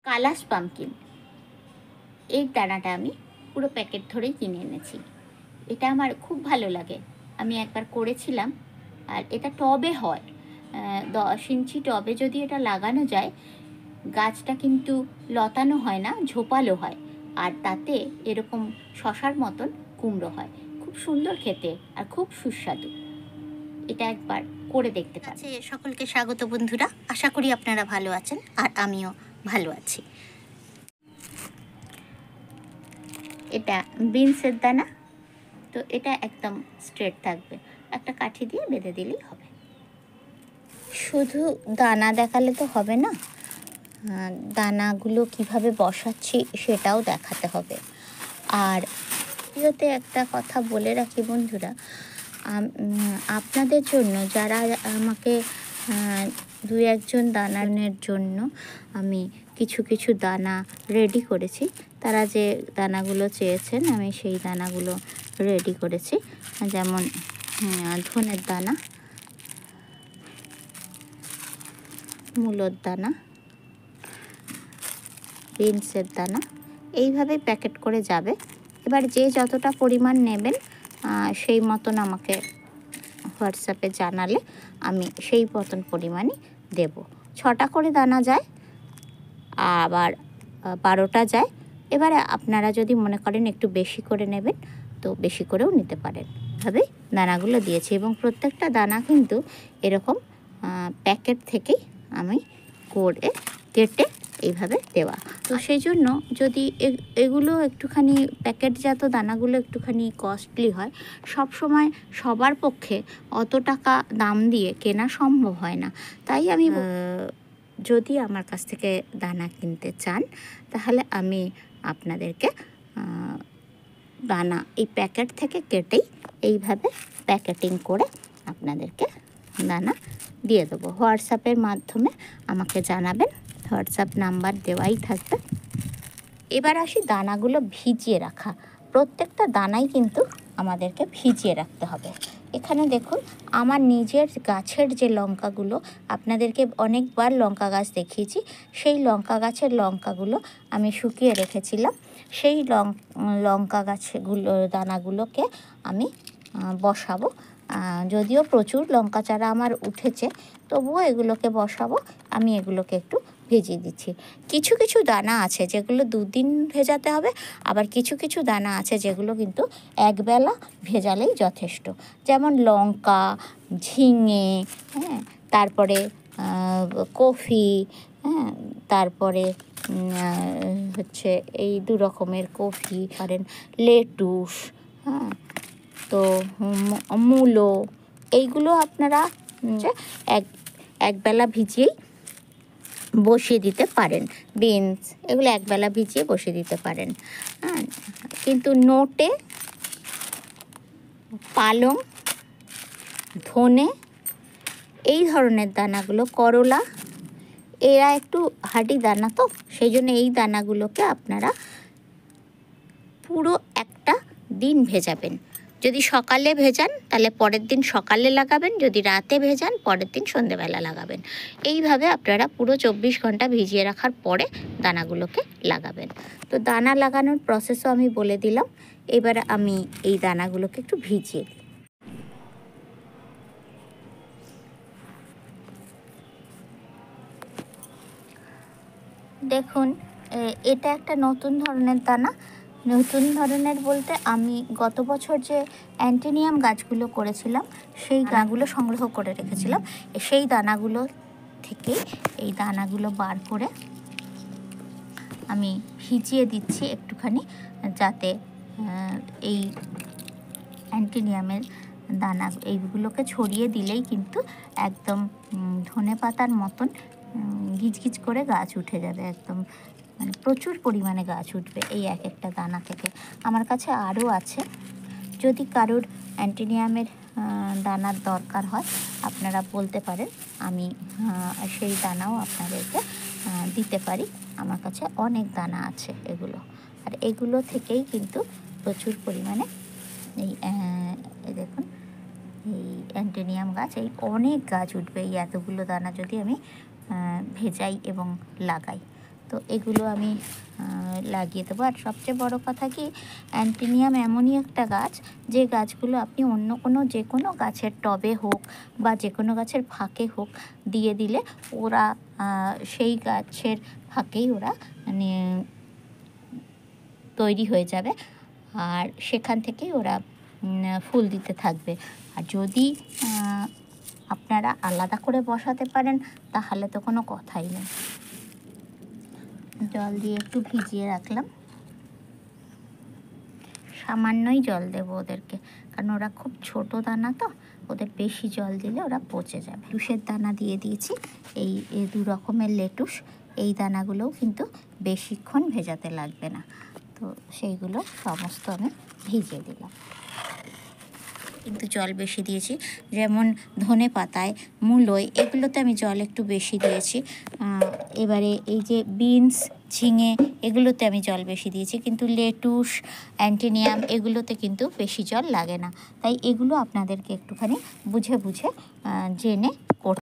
Kalash pumpkin, এই দানাটা আমি পুরো প্যাকেট ধরেই কিনে এনেছি। এটা আমার খুব ভালো লাগে, আমি একবার করেছিলাম। আর এটা টবে হয়, 10 ইঞ্চি টবে যদি এটা লাগানো যায়, গাছটা কিন্তু লতানো হয় না, ঝোপালো হয়। আর তাতে এরকম শশার মতন কুমড়ো হয়, খুব সুন্দর খেতে আর খুব সুস্বাদু। এটা একবার করে দেখতে পারেন। সকলকে স্বাগত বন্ধুরা, আশা করি আপনারা ভালো আছেন আর আমিও ভালো আছি। এটা বিনসের দানা, তো এটা একদম স্ট্রেট থাকবে, একটা কাঠি দিয়ে বেঁধে দিলেই হবে। শুধু দানা দেখালে তো হবে না, দানাগুলো কিভাবে বসাচ্ছি সেটাও দেখাতে হবে। আর ভিডিওতে একটা কথা বলে রাখি বন্ধুরা, আপনাদের জন্য যারা আমাকে দু একজন দানার জন্য আমি কিছু কিছু দানা রেডি করেছি, তারা যে দানাগুলো চেয়েছেন আমি সেই দানাগুলো রেডি করেছি। যেমন ধনের দানা, মূলোর দানা, বিনসের দানা, এইভাবে প্যাকেট করে যাবে। এবার যে যতটা পরিমাণ নেবেন সেই মতন আমাকে হোয়াটসঅ্যাপে জানালে আমি সেই মতন পরিমাণই দেব। 6টা করে দানা যায়, আবার 12টা যায়। এবারে আপনারা যদি মনে করেন একটু বেশি করে নেবেন তো বেশি করেও নিতে পারেন। এভাবেই দানাগুলো দিয়েছি এবং প্রত্যেকটা দানা কিন্তু এরকম প্যাকেট থেকেই আমি করে কেটে এইভাবে দেওয়া। তো সেই জন্য যদি এগুলো একটুখানি প্যাকেটজাত দানাগুলো একটুখানি কস্টলি হয়, সব সময় সবার পক্ষে অত টাকা দাম দিয়ে কেনা সম্ভব হয় না। তাই আমি যদি আমার কাছ থেকে দানা কিনতে চান তাহলে আমি আপনাদেরকে দানা এই প্যাকেট থেকে কেটেই এইভাবে প্যাকেটিং করে আপনাদেরকে দানা দিয়ে দেবো। হোয়াটসঅ্যাপের মাধ্যমে আমাকে জানাবেন, হোয়াটসঅ্যাপ নাম্বার দেওয়াই থাকবে। এবার আসি দানাগুলো ভিজিয়ে রাখা। প্রত্যেকটা দানাই কিন্তু আমাদেরকে ভিজিয়ে রাখতে হবে। এখানে দেখুন আমার নিজের গাছের যে লঙ্কাগুলো, আপনাদেরকে অনেকবার লঙ্কা গাছ দেখিয়েছি, সেই লঙ্কা গাছের লঙ্কাগুলো আমি শুকিয়ে রেখেছিলাম। সেই লঙ্কা গাছগুলো দানাগুলোকে আমি বসাবো। যদিও প্রচুর লঙ্কা চারা আমার উঠেছে, তবুও এগুলোকে বসাবো। আমি এগুলোকে একটু ভিজিয়ে দিচ্ছি। কিছু কিছু দানা আছে যেগুলো 2 দিন ভেজাতে হবে, আবার কিছু কিছু দানা আছে যেগুলো কিন্তু একবেলা ভেজালেই যথেষ্ট। যেমন লঙ্কা, ঝিঙে, তারপরে কফি, তারপরে হচ্ছে এই 2 রকমের কফি, পারেন লেটুস, তো মূলো, এইগুলো আপনারা একবেলা ভিজিয়েই বসিয়ে দিতে পারেন। বিনস, এগুলো একবেলা ভিজিয়ে বসিয়ে দিতে পারেন। কিন্তু নোটে, পালং, ধনে, এই ধরনের দানাগুলো, করলা, এরা একটু হার্ডি দানা, তো সেই জন্য এই দানাগুলোকে আপনারা পুরো একটা দিন ভেজাবেন। যদি সকালে ভেজান তাহলে পরের দিন সকালে লাগাবেন, যদি রাতে ভেজান পরের দিন সন্ধেবেলা লাগাবেন। এইভাবে আপনারা পুরো 24 ঘন্টা ভিজিয়ে রাখার পরে দানাগুলোকে লাগাবেন। তো দানা লাগানোর প্রসেসও আমি বলে দিলাম। এবার আমি এই দানাগুলোকে একটু ভিজিয়ে দিই। দেখুন এটা একটা নতুন ধরনের দানা। নতুন ধরনের বলতে আমি গত বছর যে অ্যান্টিনিয়াম গাছগুলো করেছিলাম সেই দানাগুলো সংগ্রহ করে রেখেছিলাম। সেই দানাগুলো থেকে এই দানাগুলো বার করে আমি ভিজিয়ে দিচ্ছি একটুখানি, যাতে এই অ্যান্টিনিয়ামের দানা এইগুলোকে ছড়িয়ে দিলেই কিন্তু একদম ধনেপাতার মতন গিজগিজ করে গাছ উঠে যাবে। একদম মানে প্রচুর পরিমাণে গাছ উঠবে এই এক একটা দানা থেকে। আমার কাছে আরও আছে, যদি কারোর অ্যান্টিনিয়ামের দানার দরকার হয় আপনারা বলতে পারেন, আমি সেই দানাও আপনাদেরকে দিতে পারি। আমার কাছে অনেক দানা আছে এগুলো, আর এগুলো থেকেই কিন্তু প্রচুর পরিমাণে এই দেখুন এই অ্যান্টিনিয়াম গাছ, এই অনেক গাছ উঠবে এই এতগুলো দানা যদি আমি ভেজাই এবং লাগাই। তো তো এগুলো আমি লাগিয়ে দেবো। আর সবচেয়ে বড় কথা কি, অ্যান্টিনিয়াম এমনই একটা গাছ যে গাছগুলো আপনি অন্য কোনো যে কোনো গাছের টবে হোক বা যে কোনো গাছের ফাঁকে হোক দিয়ে দিলে ওরা সেই গাছের ফাঁকেই ওরা মানে তৈরি হয়ে যাবে, আর সেখান থেকেই ওরা ফুল দিতে থাকবে। আর যদি আপনারা আলাদা করে বসাতে পারেন তাহলে তো কোনো কথাই নেই। জল দিয়ে একটু ভিজিয়ে রাখলাম, সামান্যই জল দেবো ওদেরকে, কারণ ওরা খুব ছোট দানা তো, ওদের বেশি জল দিলে ওরা পচে যাবে। লেটুসের দানা দিয়ে দিয়েছি, এই 2 রকমের লেটুস, এই দানাগুলোও কিন্তু বেশিক্ষণ ভেজাতে লাগবে না, তো সেইগুলো সমস্ত আমি ভিজিয়ে দিলাম। কিন্তু জল বেশি দিয়েছি, যেমন ধনে পাতায়, মূলোয়, এগুলোতে আমি জল একটু বেশি দিয়েছি। এবারে এই যে বিনস, ঝিঙে, এগুলোতে আমি জল বেশি দিয়েছি, কিন্তু লেটুস, অ্যান্টিনিয়াম এগুলোতে কিন্তু বেশি জল লাগে না। তাই এগুলো আপনাদেরকে একটুখানি বুঝে বুঝে জেনে